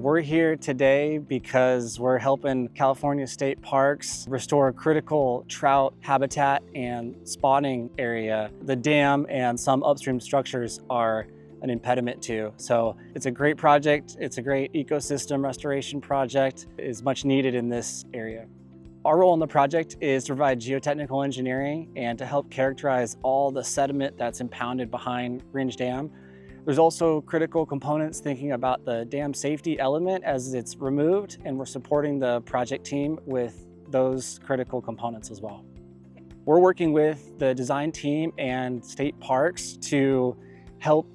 We're here today because we're helping California state parks restore critical trout habitat and spawning area. The dam and some upstream structures are an impediment to. So it's a great project. It's a great ecosystem restoration project. It is much needed in this area. Our role in the project is to provide geotechnical engineering and to help characterize all the sediment that's impounded behind Rindge Dam. There's also critical components thinking about the dam safety element as it's removed, and we're supporting the project team with those critical components as well. We're working with the design team and state parks to help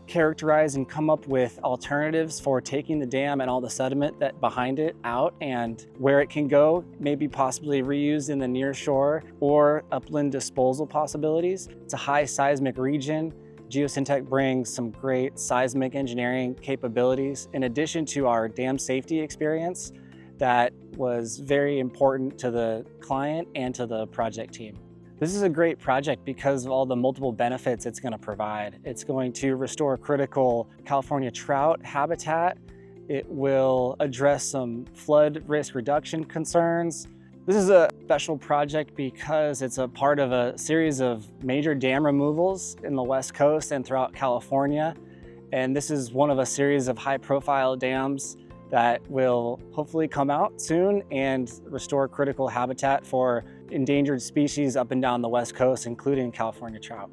characterize and come up with alternatives for taking the dam and all the sediment that behind it out and where it can go, maybe possibly reused in the near shore or upland disposal possibilities. It's a high seismic region. Geosyntec brings some great seismic engineering capabilities in addition to our dam safety experience that was very important to the client and to the project team. This is a great project because of all the multiple benefits it's going to provide. It's going to restore critical California trout habitat. It will address some flood risk reduction concerns. This is a special project because it's a part of a series of major dam removals in the West Coast and throughout California. And this is one of a series of high-profile dams that will hopefully come out soon and restore critical habitat for endangered species up and down the West Coast, including California trout.